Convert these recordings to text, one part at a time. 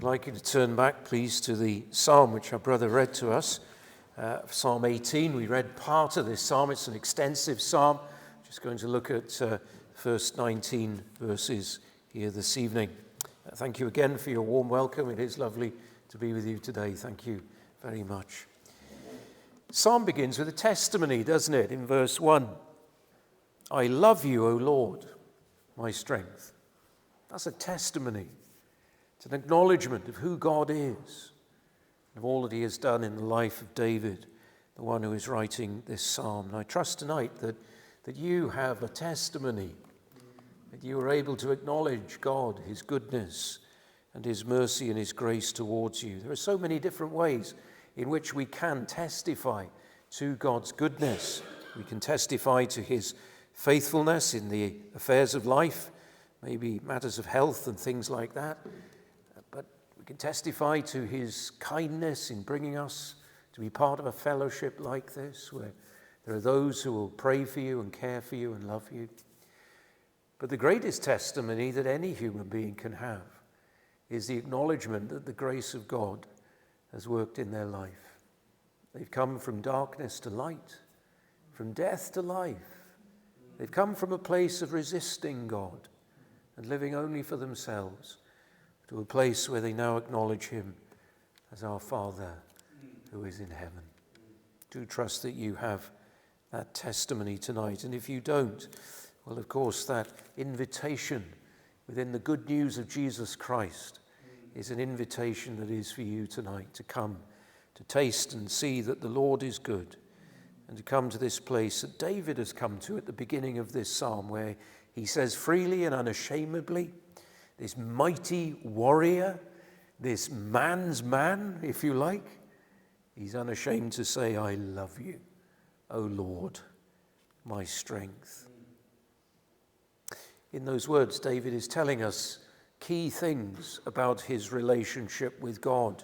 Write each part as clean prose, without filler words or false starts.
I'd like you to turn back, please, to the psalm which our brother read to us. Psalm 18, we read part of this psalm. It's an extensive psalm. Just going to look at first 19 verses here this evening. Thank you again for your warm welcome. It is lovely to be with you today. Thank you very much. The psalm begins with a testimony, doesn't it? In verse 1, I love you, O Lord, my strength. That's a testimony. It's an acknowledgement of who God is, of all that he has done in the life of David, the one who is writing this psalm. And I trust tonight that you have a testimony, that you are able to acknowledge God, his goodness, and his mercy and his grace towards you. There are so many different ways in which we can testify to God's goodness. We can testify to his faithfulness in the affairs of life, maybe matters of health and things like that. But we can testify to his kindness in bringing us to be part of a fellowship like this, where there are those who will pray for you and care for you and love you. But the greatest testimony that any human being can have is the acknowledgement that the grace of God has worked in their life. They've come from darkness to light, from death to life. They've come from a place of resisting God and living only for themselves, to a place where they now acknowledge him as our Father who is in heaven. Do trust that you have that testimony tonight. And if you don't, well, of course, that invitation within the good news of Jesus Christ is an invitation that is for you tonight to come, to taste and see that the Lord is good, and to come to this place that David has come to at the beginning of this psalm, where he says freely and unashamedly, this mighty warrior, this man's man, if you like, he's unashamed to say, I love you, O Lord, my strength. In those words, David is telling us key things about his relationship with God.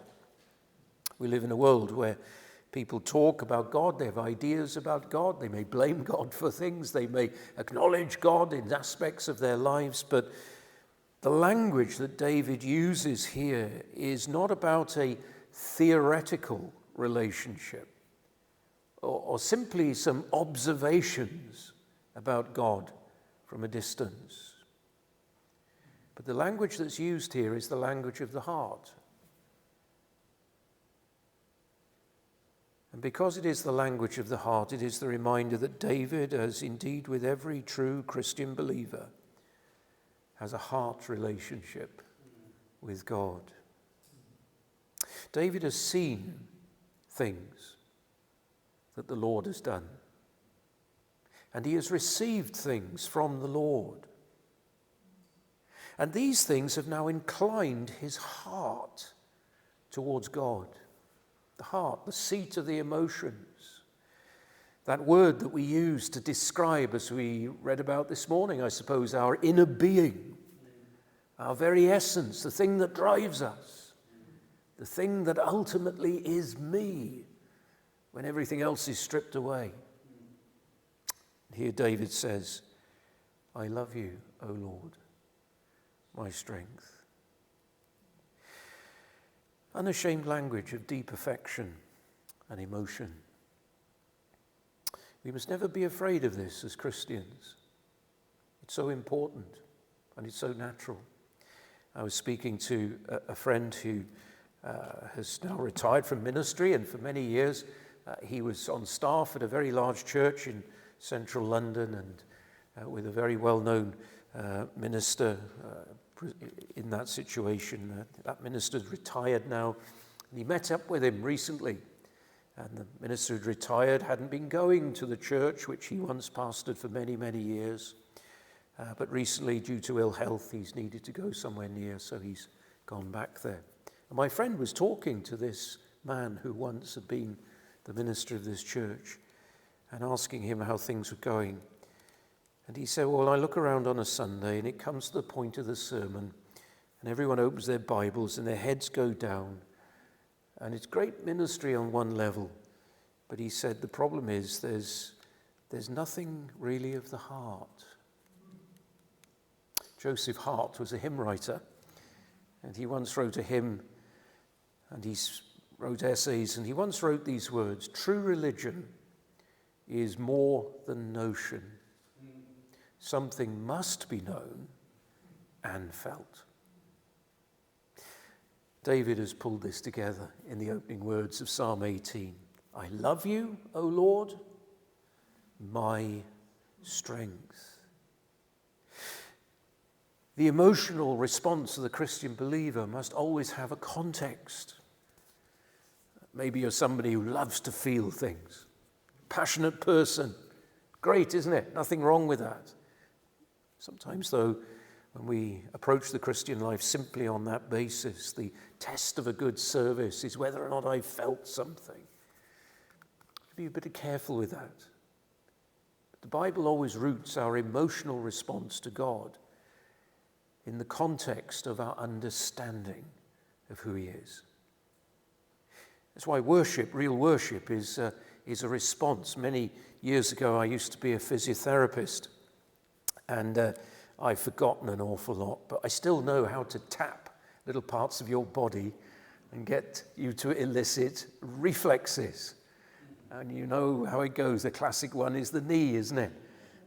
We live in a world where people talk about God, they have ideas about God, they may blame God for things, they may acknowledge God in aspects of their lives, but the language that David uses here is not about a theoretical relationship or simply some observations about God from a distance. But the language that's used here is the language of the heart. And because it is the language of the heart, it is the reminder that David, as indeed with every true Christian believer, has a heart relationship with God. David has seen things that the Lord has done, and he has received things from the Lord. And these things have now inclined his heart towards God. The heart, the seat of the emotions. That word that we use to describe, as we read about this morning, I suppose, our inner being, our very essence, the thing that drives us, the thing that ultimately is me when everything else is stripped away. Here David says, I love you, O Lord, my strength. Unashamed language of deep affection and emotion. We must never be afraid of this as Christians. It's so important and it's so natural. I was speaking to a friend who has now retired from ministry, and for many years he was on staff at a very large church in central London, and with a very well-known minister in that situation. That minister's retired now, and he met up with him recently. And the minister who'd retired hadn't been going to the church which he once pastored for many, many years. But recently, due to ill health, he's needed to go somewhere near, so he's gone back there. And my friend was talking to this man who once had been the minister of this church and asking him how things were going. And he said, well, I look around on a Sunday and it comes to the point of the sermon and everyone opens their Bibles and their heads go down. And it's great ministry on one level. But he said the problem is there's nothing really of the heart. Joseph Hart was a hymn writer. And he once wrote a hymn, and he wrote essays, and he once wrote these words: "True religion is more than notion. Something must be known and felt." David has pulled this together in the opening words of Psalm 18. I love you, O Lord, my strength. The emotional response of the Christian believer must always have a context. Maybe you're somebody who loves to feel things. Passionate person. Great, isn't it? Nothing wrong with that. Sometimes, though, when we approach the Christian life simply on that basis, the test of a good service is whether or not I felt something. Be a bit careful with that. The Bible always roots our emotional response to God in the context of our understanding of who he is. That's why worship, real worship, is a response. Many years ago, I used to be a physiotherapist, and I've forgotten an awful lot, but I still know how to tap little parts of your body and get you to elicit reflexes. And you know how it goes. The classic one is the knee, isn't it?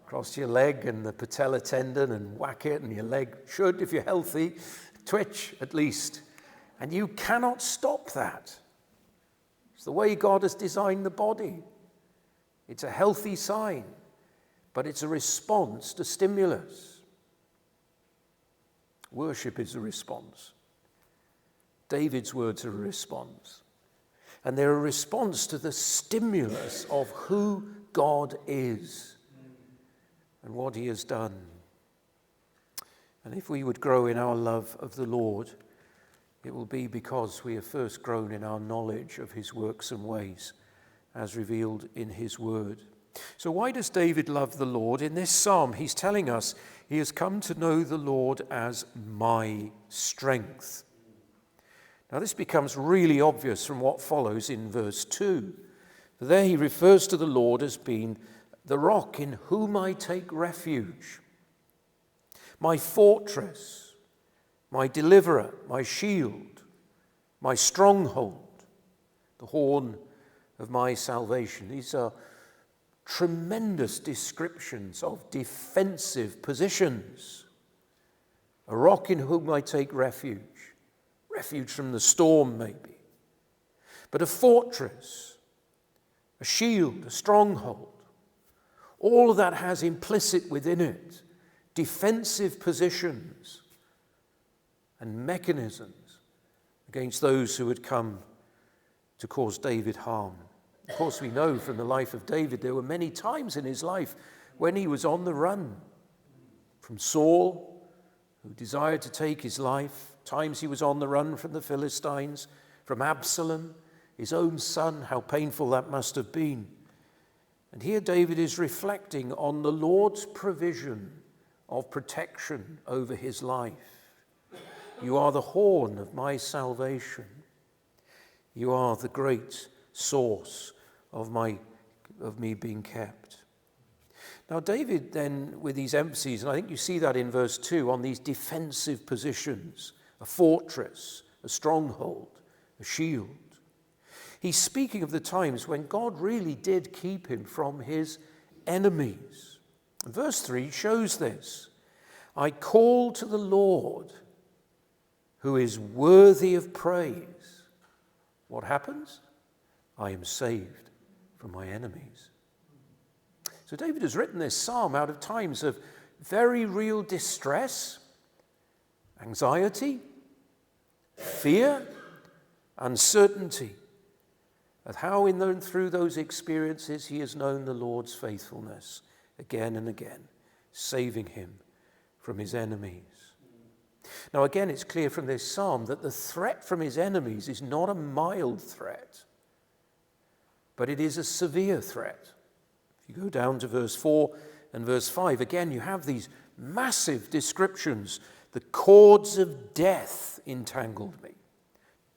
Cross your leg and the patella tendon and whack it, and your leg should, if you're healthy, twitch at least. And you cannot stop that. It's the way God has designed the body. It's a healthy sign, but it's a response to stimulus. Worship is a response. David's words are a response. And they're a response to the stimulus of who God is and what he has done. And if we would grow in our love of the Lord, it will be because we have first grown in our knowledge of his works and ways as revealed in his word. So why does David love the Lord? In this psalm, he's telling us he has come to know the Lord as my strength. Now this becomes really obvious from what follows in verse 2. For there he refers to the Lord as being the rock in whom I take refuge, my fortress, my deliverer, my shield, my stronghold, the horn of my salvation. These are tremendous descriptions of defensive positions. A rock in whom I take refuge. Refuge from the storm, maybe. But a fortress, a shield, a stronghold. All of that has implicit within it defensive positions and mechanisms against those who had come to cause David harm. Of course, we know from the life of David, there were many times in his life when he was on the run from Saul, who desired to take his life. Times he was on the run from the Philistines, from Absalom, his own son, how painful that must have been. And here David is reflecting on the Lord's provision of protection over his life. You are the horn of my salvation. You are the great source of me being kept. Now David then, with these emphases, and I think you see that in verse 2, on these defensive positions, a fortress, a stronghold, a shield. He's speaking of the times when God really did keep him from his enemies. Verse 3 shows this. I call to the Lord, who is worthy of praise. What happens? I am saved from my enemies. So David has written this psalm out of times of very real distress, anxiety, fear, uncertainty, of how through those experiences he has known the Lord's faithfulness again and again, saving him from his enemies. Now again, it's clear from this psalm that the threat from his enemies is not a mild threat, but it is a severe threat. If you go down to verse 4 and verse 5, again you have these massive descriptions. The cords of death entangled me.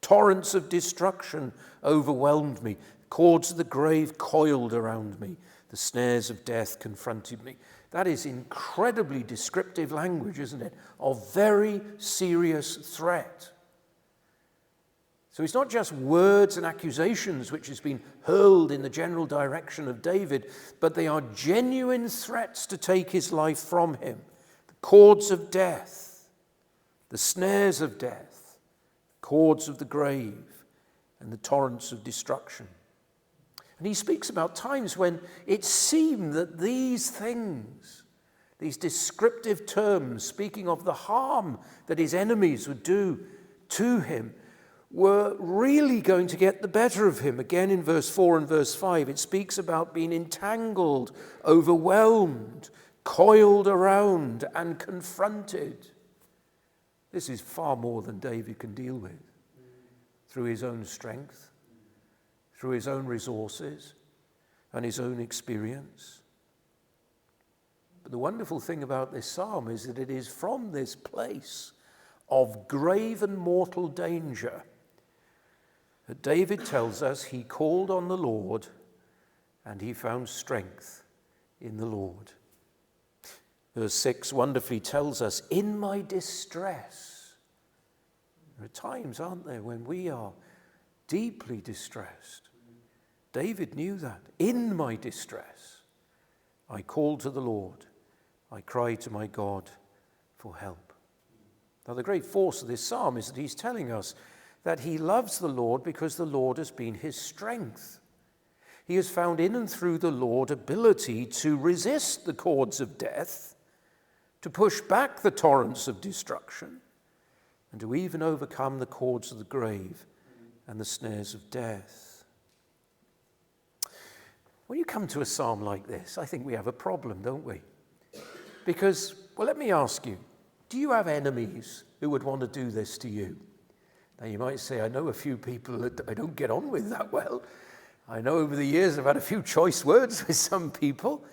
Torrents of destruction overwhelmed me. Cords of the grave coiled around me. The snares of death confronted me. That is incredibly descriptive language, isn't it? Of very serious threat. So it's not just words and accusations which has been hurled in the general direction of David, but they are genuine threats to take his life from him. The cords of death, the snares of death, the cords of the grave, and the torrents of destruction. And he speaks about times when it seemed that these things, these descriptive terms, speaking of the harm that his enemies would do to him, were really going to get the better of him. Again in verse 4 and verse 5, it speaks about being entangled, overwhelmed, coiled around, and confronted. This is far more than David can deal with through his own strength, through his own resources, and his own experience. But the wonderful thing about this psalm is that it is from this place of grave and mortal danger that David tells us he called on the Lord and he found strength in the Lord. Verse 6 wonderfully tells us, in my distress. There are times, aren't there, when we are deeply distressed. David knew that. In my distress, I called to the Lord. I cried to my God for help. Now, the great force of this psalm is that he's telling us that he loves the Lord because the Lord has been his strength. He has found in and through the Lord ability to resist the cords of death, to push back the torrents of destruction, and to even overcome the cords of the grave and the snares of death. When you come to a psalm like this, I think we have a problem, don't we? Because, well, let me ask you, do you have enemies who would want to do this to you? Now, you might say, I know a few people that I don't get on with that well. I know over the years I've had a few choice words with some people.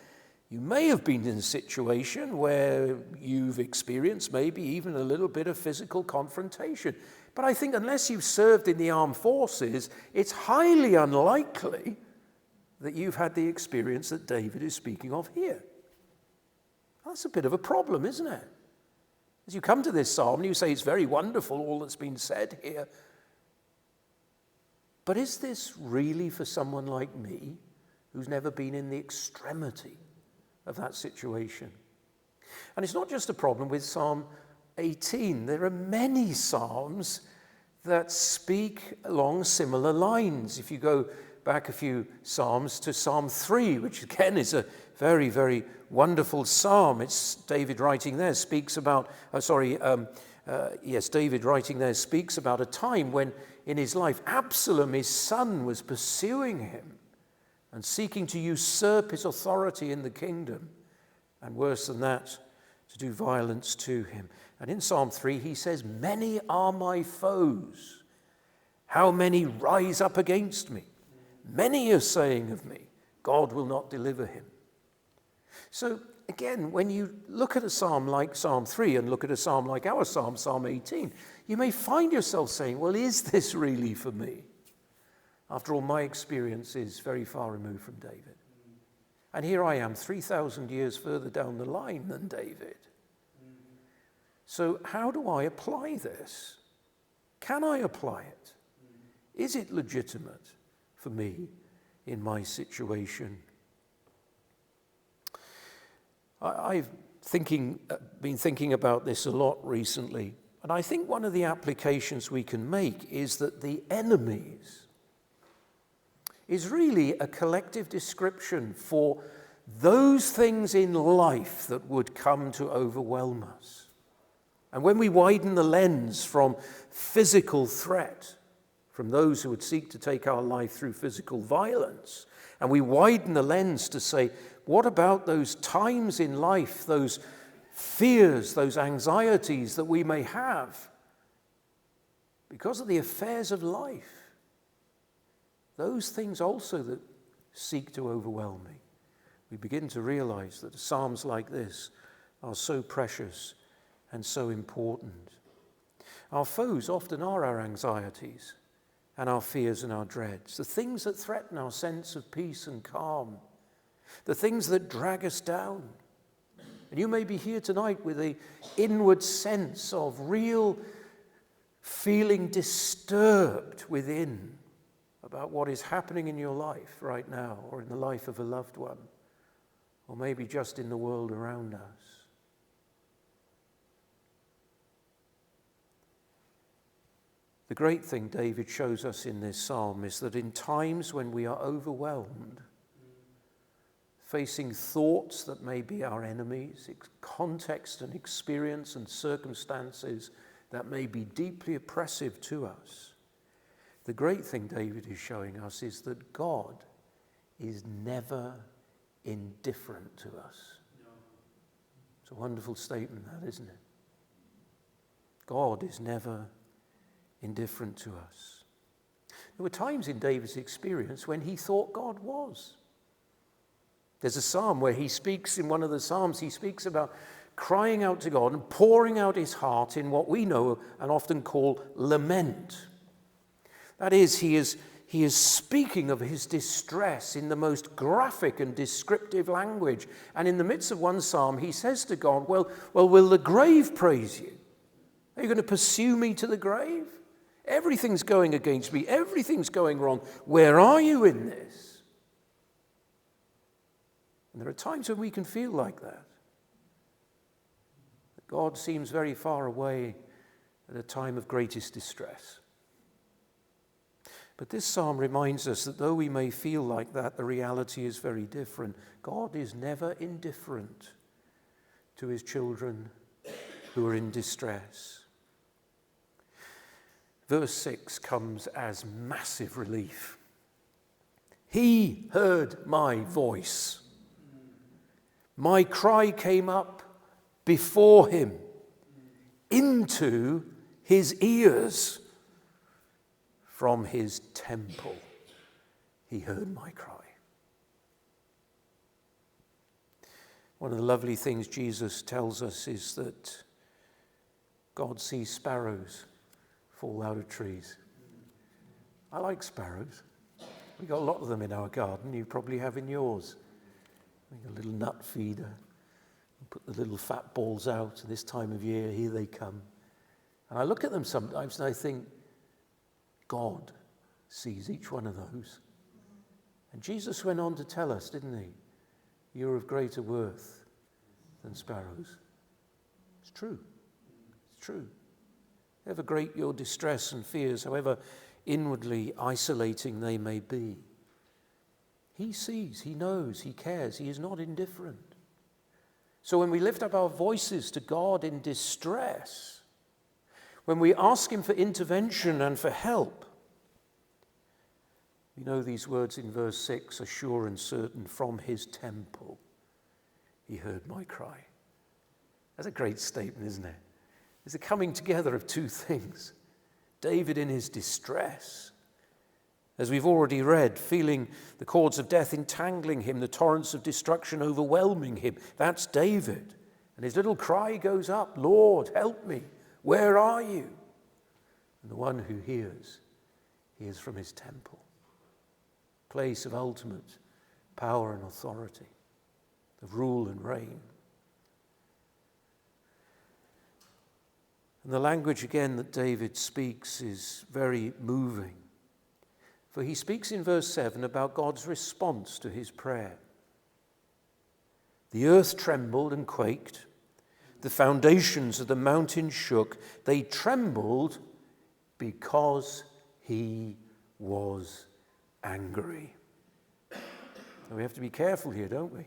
You may have been in a situation where you've experienced maybe even a little bit of physical confrontation. But I think unless you've served in the armed forces, it's highly unlikely that you've had the experience that David is speaking of here. That's a bit of a problem, isn't it? As you come to this psalm, you say it's very wonderful, all that's been said here. But is this really for someone like me who's never been in the extremity of that situation? And it's not just a problem with Psalm 18. There are many psalms that speak along similar lines. If you go back a few psalms to Psalm 3, which again is a very, very wonderful psalm. It's David writing there speaks about, David writing there speaks about a time when in his life Absalom, his son, was pursuing him and seeking to usurp his authority in the kingdom, and worse than that, to do violence to him. And in Psalm 3 he says, many are my foes. How many rise up against me? Many are saying of me, God will not deliver him. So again, when you look at a psalm like Psalm 3 and look at a psalm like our psalm, Psalm 18, you may find yourself saying, well, is this really for me? After all, my experience is very far removed from David. And here I am, 3,000 years further down the line than David. So how do I apply this? Can I apply it? Is it legitimate for me in my situation? I've been thinking about this a lot recently, and I think one of the applications we can make is that the enemies is really a collective description for those things in life that would come to overwhelm us. And when we widen the lens from physical threat, from those who would seek to take our life through physical violence, and we widen the lens to say, what about those times in life, those fears, those anxieties that we may have because of the affairs of life? Those things also that seek to overwhelm me. We begin to realize that psalms like this are so precious and so important. Our foes often are our anxieties and our fears and our dreads, the things that threaten our sense of peace and calm, the things that drag us down, And you may be here tonight with an inward sense of real feeling disturbed within about what is happening in your life right now, or in the life of a loved one, or maybe just in the world around us. The great thing David shows us in this psalm is that in times when we are overwhelmed, facing thoughts that may be our enemies, context and experience and circumstances that may be deeply oppressive to us, the great thing David is showing us is that God is never indifferent to us. It's a wonderful statement, that, isn't it? God is never indifferent to us. There were times in David's experience when he thought God was. There's a psalm where he speaks, in one of the psalms, he speaks about crying out to God and pouring out his heart in what we know and often call lament. That is, he is speaking of his distress in the most graphic and descriptive language. And in the midst of one psalm, he says to God, well, will the grave praise you? Are you going to pursue me to the grave? Everything's going against me. Everything's going wrong. Where are you in this? And there are times when we can feel like that. God seems very far away at a time of greatest distress. But this psalm reminds us that though we may feel like that, the reality is very different. God is never indifferent to his children who are in distress. Verse 6 comes as massive relief. He heard my voice. My cry came up before him into his ears. From his temple he heard my cry. One of the lovely things Jesus tells us is that God sees sparrows fall out of trees. I like sparrows. We've got a lot of them in our garden. You probably have in yours. We've got a little nut feeder. We put the little fat balls out, and this time of year, here they come. And I look at them sometimes and I think, God sees each one of those. And Jesus went on to tell us, didn't he? You're of greater worth than sparrows. It's true. It's true. However great your distress and fears, however inwardly isolating they may be, he sees, he knows, he cares, he is not indifferent. So when we lift up our voices to God in distress, when we ask him for intervention and for help, we know these words in verse 6 are sure and certain. From his temple he heard my cry. That's a great statement, isn't it? It's a coming together of two things. David in his distress, as we've already read, feeling the cords of death entangling him, the torrents of destruction overwhelming him. That's David. And his little cry goes up, Lord, help me. Where are you? And the one who hears from his temple, place of ultimate power and authority, of rule and reign. And the language again that David speaks is very moving. For he speaks in verse 7 about God's response to his prayer. The earth trembled and quaked. The foundations of the mountain shook. They trembled because he was angry. And we have to be careful here, don't we?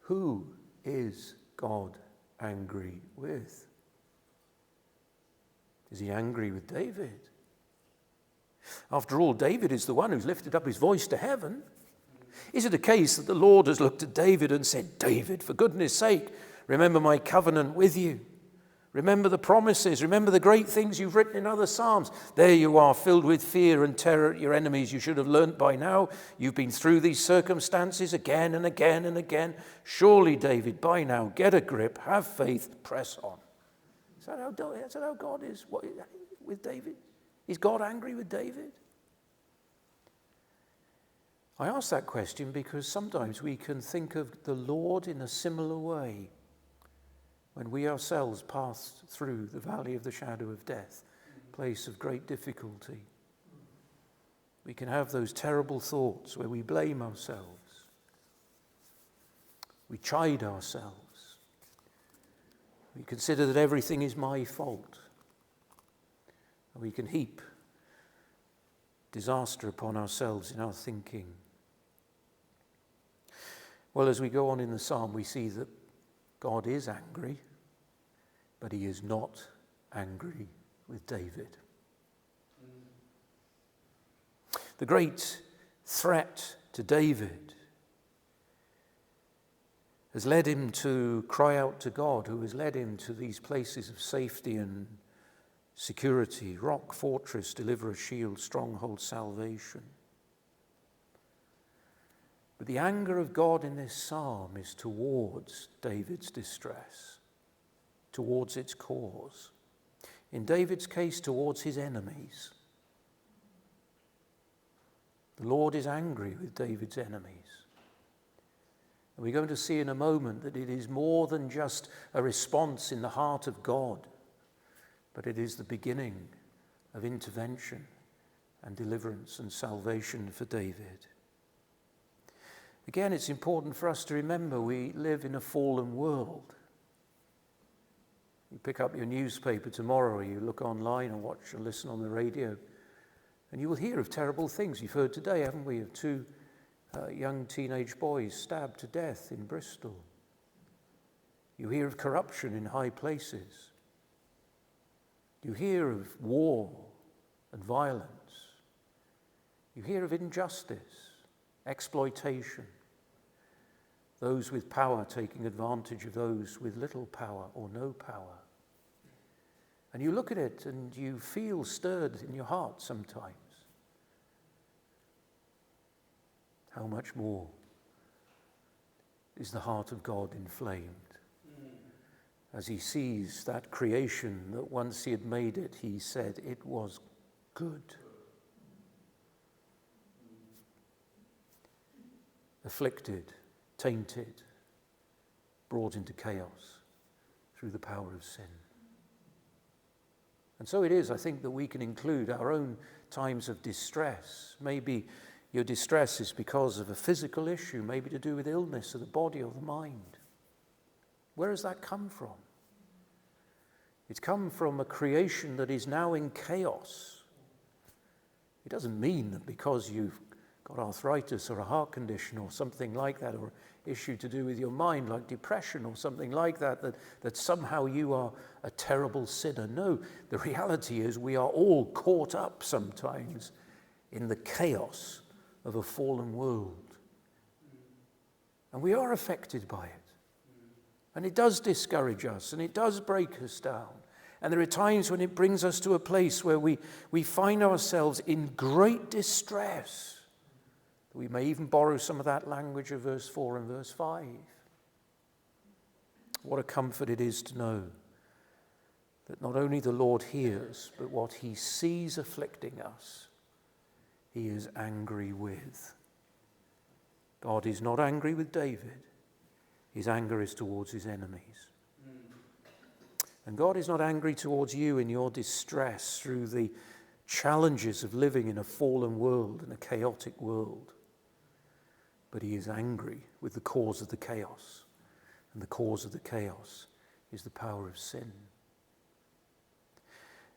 Who is God angry with? Is he angry with David? After all, David is the one who's lifted up his voice to heaven. Is it a case that the Lord has looked at David and said, David, for goodness sake, remember my covenant with you. Remember the promises. Remember the great things you've written in other psalms. There you are, filled with fear and terror at your enemies. You should have learnt by now. You've been through these circumstances again and again and again. Surely, David, by now, get a grip, have faith, press on. Is that how God is with David? Is God angry with David? I ask that question because sometimes we can think of the Lord in a similar way when we ourselves pass through the valley of the shadow of death, place of great difficulty. We can have those terrible thoughts where we blame ourselves. We chide ourselves. We consider that everything is my fault. And we can heap disaster upon ourselves in our thinking. Well, as we go on in the psalm, we see that God is angry, but he is not angry with David. The great threat to David has led him to cry out to God, who has led him to these places of safety and security: rock, fortress, deliverer, shield, stronghold, salvation. But the anger of God in this psalm is towards David's distress, towards its cause. In David's case, towards his enemies. The Lord is angry with David's enemies. And we're going to see in a moment that it is more than just a response in the heart of God, but it is the beginning of intervention and deliverance and salvation for David. Again, it's important for us to remember we live in a fallen world. You pick up your newspaper tomorrow, or you look online and watch or listen on the radio, and you will hear of terrible things. You've heard today, haven't we, of two young teenage boys stabbed to death in Bristol. You hear of corruption in high places. You hear of war and violence. You hear of injustice, exploitation, those with power taking advantage of those with little power or no power. And you look at it and you feel stirred in your heart sometimes. How much more is the heart of God inflamed as he sees that creation that once he had made it, he said it was good. Afflicted, tainted, brought into chaos through the power of sin. And so it is, I think, that we can include our own times of distress. Maybe your distress is because of a physical issue, maybe to do with illness of the body or the mind. Where has that come from? It's come from a creation that is now in chaos. It doesn't mean that because you've got arthritis or a heart condition or something like that, or issue to do with your mind like depression or something like that, that somehow you are a terrible sinner. No, the reality is we are all caught up sometimes in the chaos of a fallen world. And we are affected by it. And it does discourage us and it does break us down. And there are times when it brings us to a place where we find ourselves in great distress. We may even borrow some of that language of verse 4 and verse 5. What a comfort it is to know that not only the Lord hears, but what he sees afflicting us, he is angry with. God is not angry with David. His anger is towards his enemies. And God is not angry towards you in your distress through the challenges of living in a fallen world and a chaotic world. But he is angry with the cause of the chaos. And the cause of the chaos is the power of sin.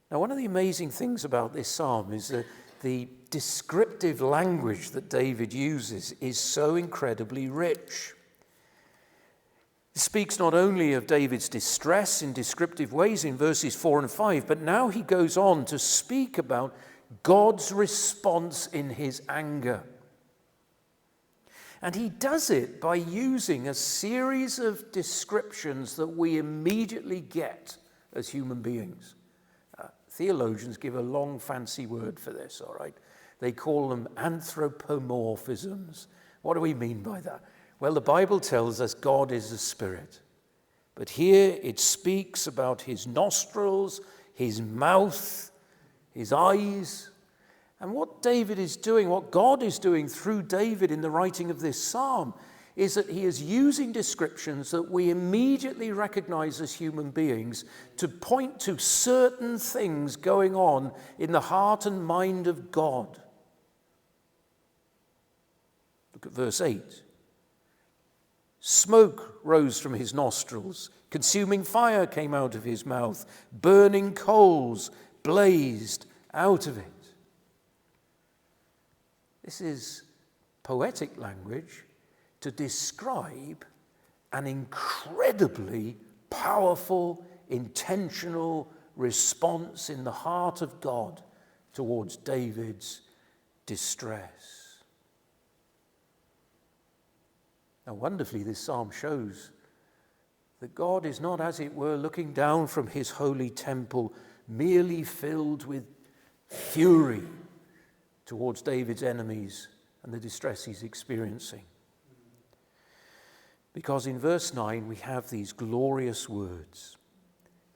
Now, one of the amazing things about this psalm is that the descriptive language that David uses is so incredibly rich. It speaks not only of David's distress in descriptive ways in verses 4 and 5, but now he goes on to speak about God's response in his anger. And he does it by using a series of descriptions that we immediately get as human beings. Theologians give a long fancy word for this, all right? They call them anthropomorphisms. What do we mean by that? Well, the Bible tells us God is a spirit. But here it speaks about his nostrils, his mouth, his eyes. And what David is doing, what God is doing through David in the writing of this psalm, is that he is using descriptions that we immediately recognize as human beings to point to certain things going on in the heart and mind of God. Look at verse 8. Smoke rose from his nostrils, consuming fire came out of his mouth, burning coals blazed out of it. This is poetic language to describe an incredibly powerful, intentional response in the heart of God towards David's distress. Now, wonderfully, this psalm shows that God is not, as it were, looking down from his holy temple, merely filled with fury towards David's enemies and the distress he's experiencing. Because in verse 9 we have these glorious words.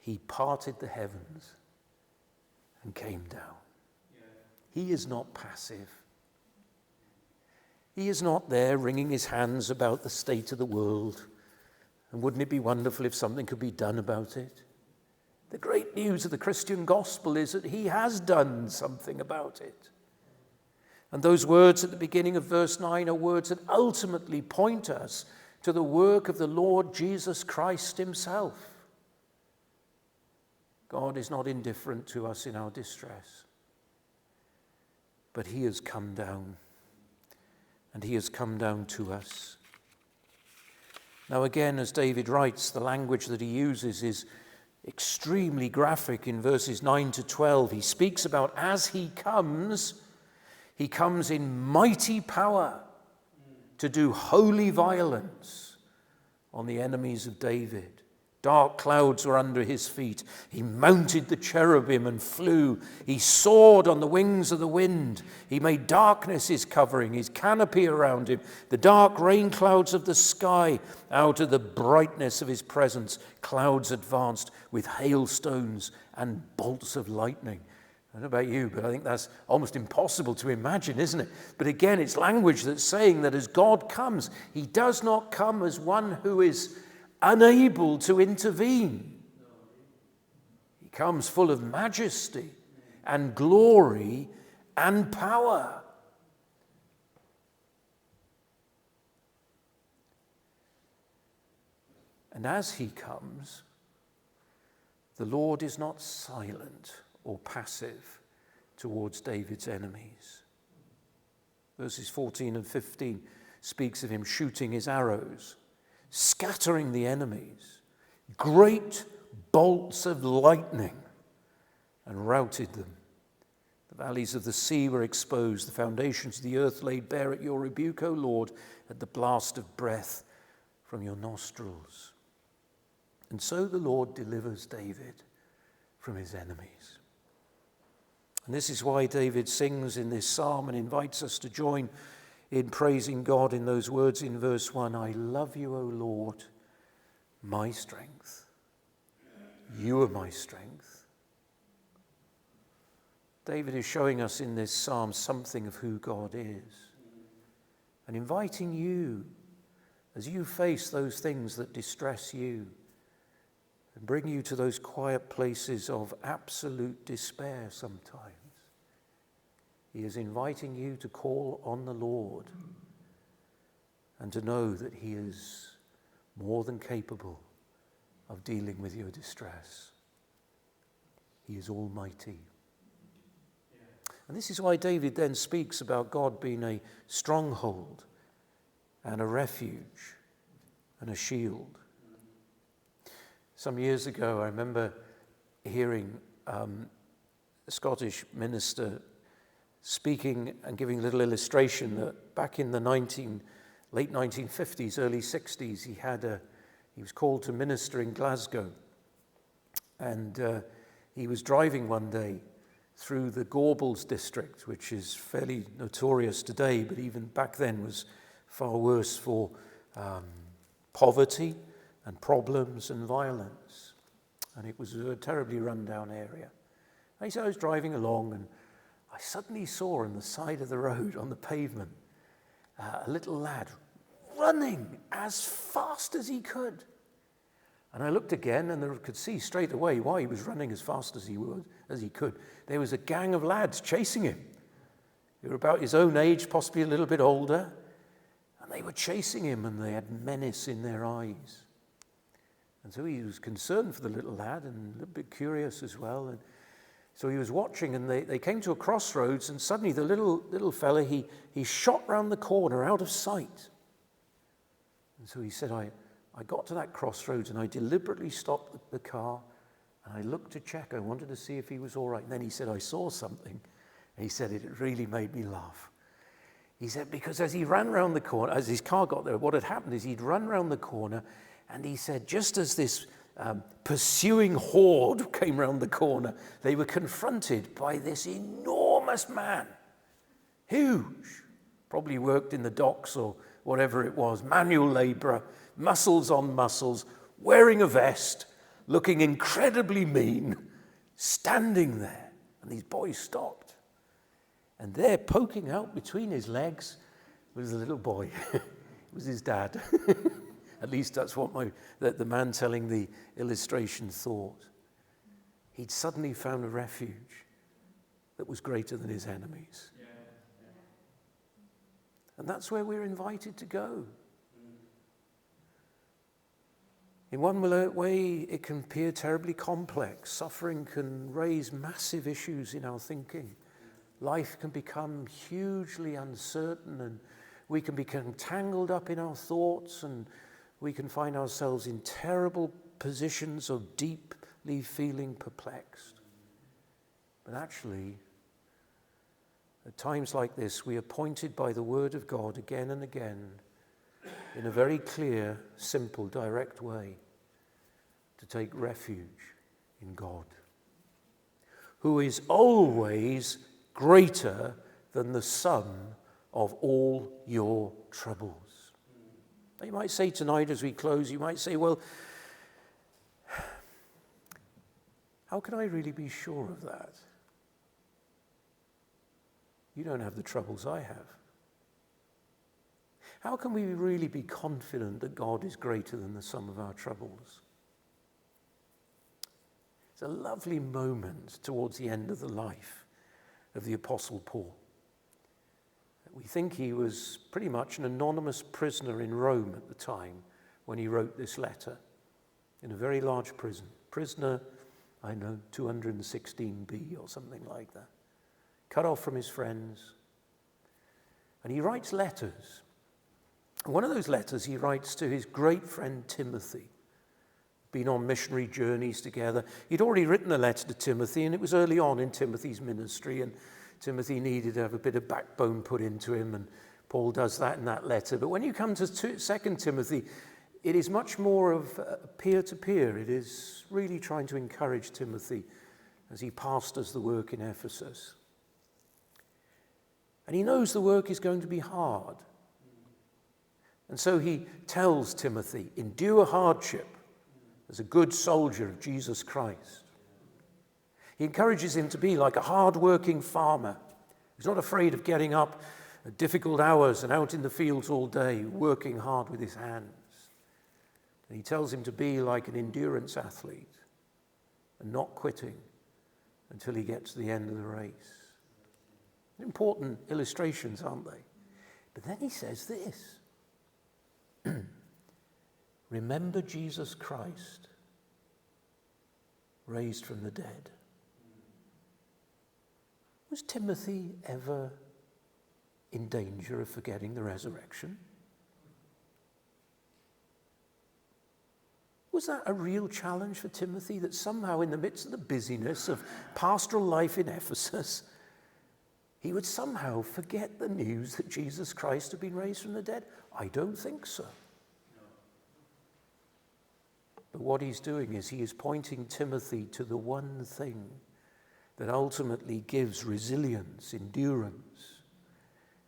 He parted the heavens and came down. He is not passive. He is not there wringing his hands about the state of the world. And wouldn't it be wonderful if something could be done about it? The great news of the Christian gospel is that he has done something about it. And those words at the beginning of verse 9 are words that ultimately point us to the work of the Lord Jesus Christ himself. God is not indifferent to us in our distress, but he has come down, and he has come down to us. Now again, as David writes, the language that he uses is extremely graphic in verses 9 to 12. He speaks about as he comes in mighty power to do holy violence on the enemies of David. Dark clouds were under his feet. He mounted the cherubim and flew. He soared on the wings of the wind. He made darkness his covering, his canopy around him, the dark rain clouds of the sky. Out of the brightness of his presence, clouds advanced with hailstones and bolts of lightning. I don't know about you, but I think that's almost impossible to imagine, isn't it? But again, it's language that's saying that as God comes, he does not come as one who is unable to intervene. He comes full of majesty and glory and power. And as he comes, the Lord is not silent or passive towards David's enemies. Verses 14 and 15 speaks of him shooting his arrows, scattering the enemies, great bolts of lightning, and routed them. The valleys of the sea were exposed, the foundations of the earth laid bare at your rebuke, O Lord, at the blast of breath from your nostrils. And so the Lord delivers David from his enemies. And this is why David sings in this psalm and invites us to join in praising God in those words in verse 1. I love you, O Lord, my strength. You are my strength. David is showing us in this psalm something of who God is and inviting you, as you face those things that distress you and bring you to those quiet places of absolute despair sometimes. He is inviting you to call on the Lord and to know that he is more than capable of dealing with your distress. He is almighty. And this is why David then speaks about God being a stronghold and a refuge and a shield. Some years ago, I remember hearing a Scottish minister speaking and giving a little illustration that back in the late 1950s, early 60s, he was called to minister in Glasgow. And he was driving one day through the Gorbals district, which is fairly notorious today, but even back then was far worse for poverty and problems and violence. And it was a terribly run-down area. And he said, I was driving along and I suddenly saw on the side of the road, on the pavement, a little lad running as fast as he could. And I looked again and I could see straight away why he was running as fast as he could. There was a gang of lads chasing him. They were about his own age, possibly a little bit older. And they were chasing him and they had menace in their eyes. And so he was concerned for the little lad and a little bit curious as well. And so he was watching and they came to a crossroads and suddenly the little fella, he shot round the corner out of sight. And so he said, I got to that crossroads and I deliberately stopped the car and I looked to check. I wanted to see if he was all right. And then he said, I saw something. And he said, it really made me laugh. He said, because as he ran round the corner, as his car got there, what had happened is he'd run round the corner and he said, just as this pursuing horde came round the corner, they were confronted by this enormous man. Huge. Probably worked in the docks or whatever it was, manual labourer, muscles on muscles, wearing a vest, looking incredibly mean, standing there. And these boys stopped. And there, poking out between his legs, was a little boy. It was his dad. At least that's what the man telling the illustration thought. He'd suddenly found a refuge that was greater than his enemies. Yeah. And that's where we're invited to go. In one way, it can appear terribly complex. Suffering can raise massive issues in our thinking. Life can become hugely uncertain and we can become tangled up in our thoughts and we can find ourselves in terrible positions of deeply feeling perplexed. But actually, at times like this, we are pointed by the Word of God again and again in a very clear, simple, direct way to take refuge in God, who is always greater than the sum of all your troubles. Now you might say tonight as we close, you might say, well, how can I really be sure of that? You don't have the troubles I have. How can we really be confident that God is greater than the sum of our troubles? It's a lovely moment towards the end of the life of the Apostle Paul. We think he was pretty much an anonymous prisoner in Rome at the time when he wrote this letter, in a very large prison. Prisoner, 216B or something like that. Cut off from his friends. And he writes letters. And one of those letters he writes to his great friend Timothy. Been on missionary journeys together. He'd already written a letter to Timothy, and it was early on in Timothy's ministry, and Timothy needed to have a bit of backbone put into him, and Paul does that in that letter. But when you come to 2 Timothy, it is much more of peer-to-peer. It is really trying to encourage Timothy as he pastors the work in Ephesus. And he knows the work is going to be hard. And so he tells Timothy, endure hardship as a good soldier of Jesus Christ. He encourages him to be like a hard-working farmer. He's not afraid of getting up at difficult hours and out in the fields all day, working hard with his hands. And he tells him to be like an endurance athlete and not quitting until he gets to the end of the race. Important illustrations, aren't they? But then he says this. Remember Jesus Christ, raised from the dead. Was Timothy ever in danger of forgetting the resurrection? Was that a real challenge for Timothy, that somehow in the midst of the busyness of pastoral life in Ephesus, he would somehow forget the news that Jesus Christ had been raised from the dead? I don't think so. But what he's doing is he is pointing Timothy to the one thing that ultimately gives resilience, endurance,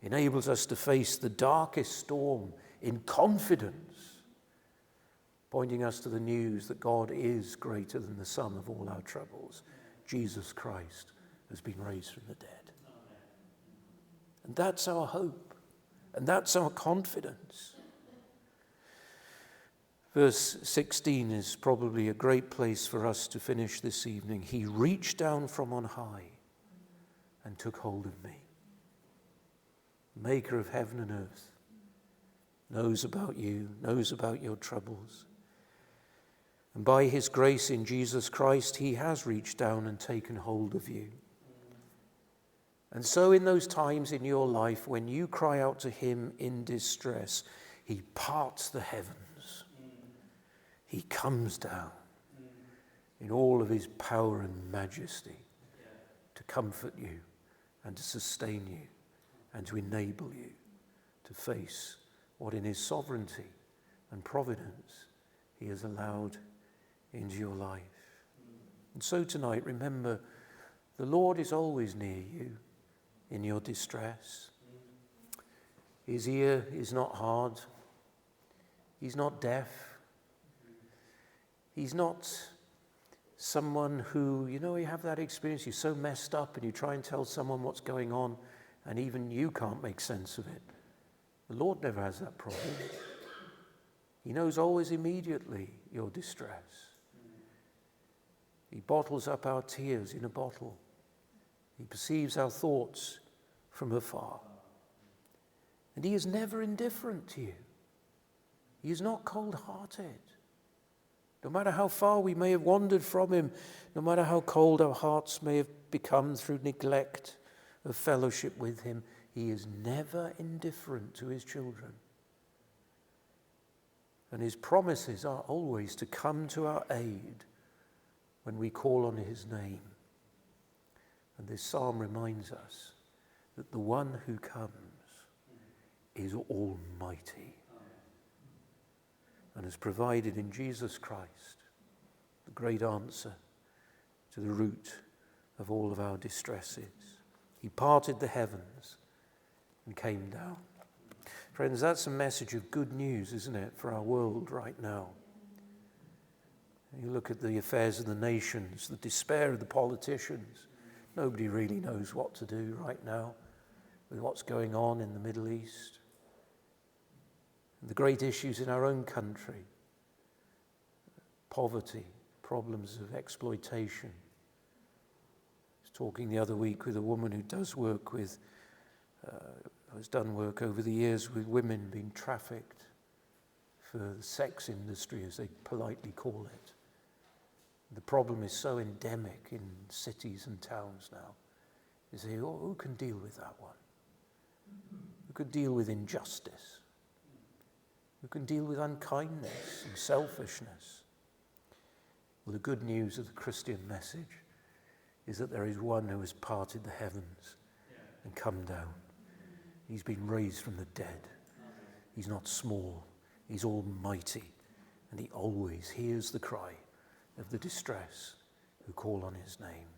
enables us to face the darkest storm in confidence, pointing us to the news that God is greater than the sum of all our troubles. Jesus Christ has been raised from the dead. And that's our hope. And that's our confidence. Verse 16 is probably a great place for us to finish this evening. He reached down from on high and took hold of me. Maker of heaven and earth knows about you, knows about your troubles. And by his grace in Jesus Christ, he has reached down and taken hold of you. And so in those times in your life when you cry out to him in distress, he parts the heavens. He comes down in all of his power and majesty to comfort you and to sustain you and to enable you to face what in his sovereignty and providence he has allowed into your life. And so tonight, remember, the Lord is always near you in your distress. His ear is not hard. He's not deaf. He's not someone who, you have that experience, you're so messed up and you try and tell someone what's going on and even you can't make sense of it. The Lord never has that problem. He knows always immediately your distress. He bottles up our tears in a bottle. He perceives our thoughts from afar. And he is never indifferent to you. He is not cold-hearted. No matter how far we may have wandered from him, no matter how cold our hearts may have become through neglect of fellowship with him, he is never indifferent to his children. And his promises are always to come to our aid when we call on his name. And this psalm reminds us that the one who comes is almighty and has provided in Jesus Christ the great answer to the root of all of our distresses. He parted the heavens and came down. Friends, that's a message of good news, isn't it, for our world right now? You look at the affairs of the nations, the despair of the politicians. Nobody really knows what to do right now with what's going on in the Middle East. And the great issues in our own country. Poverty, problems of exploitation. I was talking the other week with a woman who does work with, has done work over the years with women being trafficked for the sex industry, as they politely call it. The problem is so endemic in cities and towns now. You say, oh, who can deal with that one? Who can deal with injustice? Who can deal with unkindness and selfishness? Well, the good news of the Christian message is that there is one who has parted the heavens and come down. He's been raised from the dead. He's not small. He's almighty. And he always hears the cry of the distressed who call on his name.